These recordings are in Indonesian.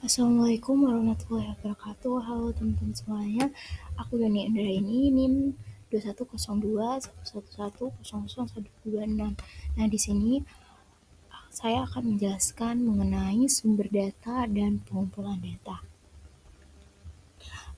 Assalamualaikum warahmatullahi wabarakatuh. Halo teman-teman semuanya. Aku Yoni Indraini, NIM 210211100126. Nah, di sini saya akan menjelaskan mengenai sumber data dan pengumpulan data.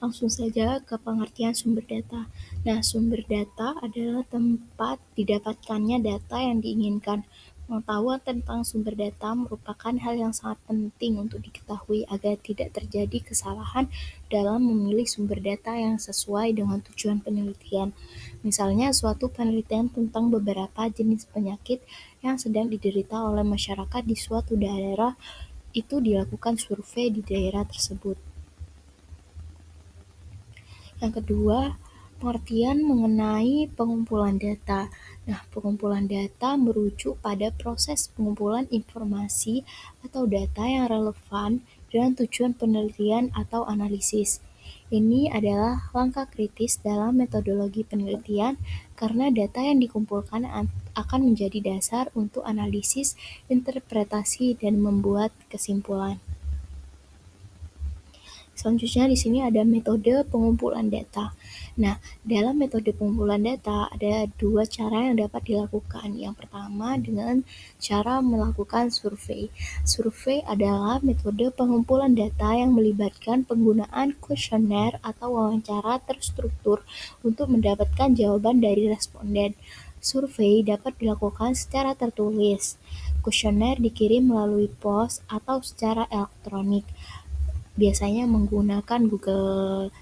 Langsung saja ke pengertian sumber data. Nah, sumber data adalah tempat didapatkannya data yang diinginkan. Pengetahuan tentang sumber data merupakan hal yang sangat penting untuk diketahui agar tidak terjadi kesalahan dalam memilih sumber data yang sesuai dengan tujuan penelitian. Misalnya, suatu penelitian tentang beberapa jenis penyakit yang sedang diderita oleh masyarakat di suatu daerah itu dilakukan survei di daerah tersebut. Yang kedua, pengertian mengenai pengumpulan data. Nah, pengumpulan data merujuk pada proses pengumpulan informasi atau data yang relevan dengan tujuan penelitian atau analisis. Ini adalah langkah kritis dalam metodologi penelitian karena data yang dikumpulkan akan menjadi dasar untuk analisis, interpretasi, dan membuat kesimpulan. Selanjutnya di sini ada metode pengumpulan data. Nah, dalam metode pengumpulan data ada dua cara yang dapat dilakukan. Yang pertama dengan cara melakukan survei. Survei adalah metode pengumpulan data yang melibatkan penggunaan kuesioner atau wawancara terstruktur untuk mendapatkan jawaban dari responden. Survei dapat dilakukan secara tertulis. Kuesioner dikirim melalui pos atau secara elektronik, biasanya menggunakan Google,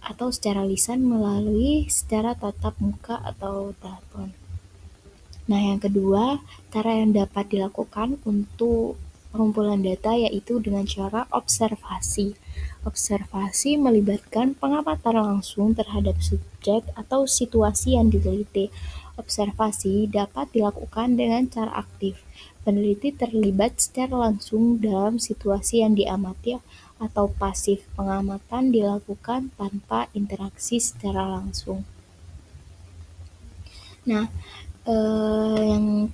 atau secara lisan melalui secara tatap muka atau telepon. Nah, yang kedua, cara yang dapat dilakukan untuk pengumpulan data yaitu dengan cara observasi. Observasi melibatkan pengamatan langsung terhadap subjek atau situasi yang diteliti. Observasi dapat dilakukan dengan cara aktif. Peneliti terlibat secara langsung dalam situasi yang diamati, atau pasif. Pengamatan dilakukan tanpa interaksi secara langsung. Nah, yang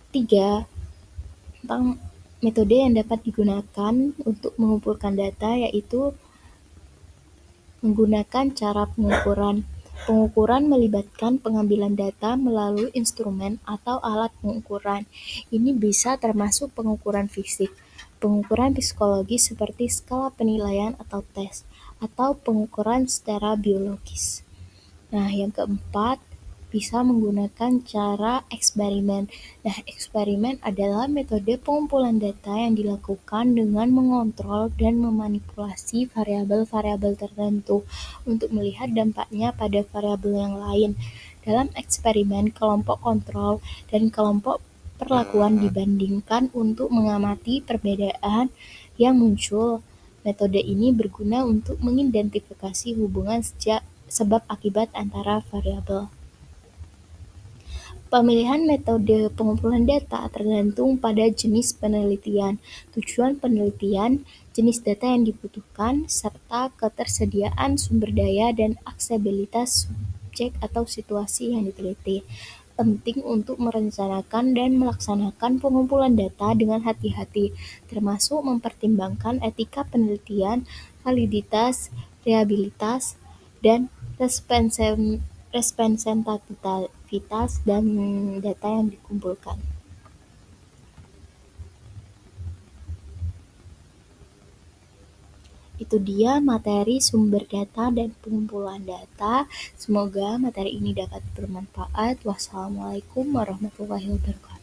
ketiga, tentang metode yang dapat digunakan untuk mengumpulkan data yaitu menggunakan cara pengukuran. Pengukuran melibatkan pengambilan data melalui instrumen atau alat pengukuran. Ini bisa termasuk pengukuran fisik, pengukuran psikologis seperti skala penilaian atau tes, atau pengukuran secara biologis. Nah, yang keempat, bisa menggunakan cara eksperimen. Nah, eksperimen adalah metode pengumpulan data yang dilakukan dengan mengontrol dan memanipulasi variabel-variabel tertentu untuk melihat dampaknya pada variabel yang lain. Dalam eksperimen, kelompok kontrol dan kelompok perlakuan dibandingkan untuk mengamati perbedaan yang muncul. Metode ini berguna untuk mengidentifikasi hubungan sebab akibat antara variabel. Pemilihan metode pengumpulan data tergantung pada jenis penelitian, tujuan penelitian, jenis data yang dibutuhkan, serta ketersediaan sumber daya dan aksesibilitas subjek atau situasi yang diteliti. Penting untuk merencanakan dan melaksanakan pengumpulan data dengan hati-hati, termasuk mempertimbangkan etika penelitian, validitas, reliabilitas, dan representativitas dan data yang dikumpulkan. Itu dia materi sumber data dan pengumpulan data. Semoga materi ini dapat bermanfaat. Wassalamualaikum warahmatullahi wabarakatuh.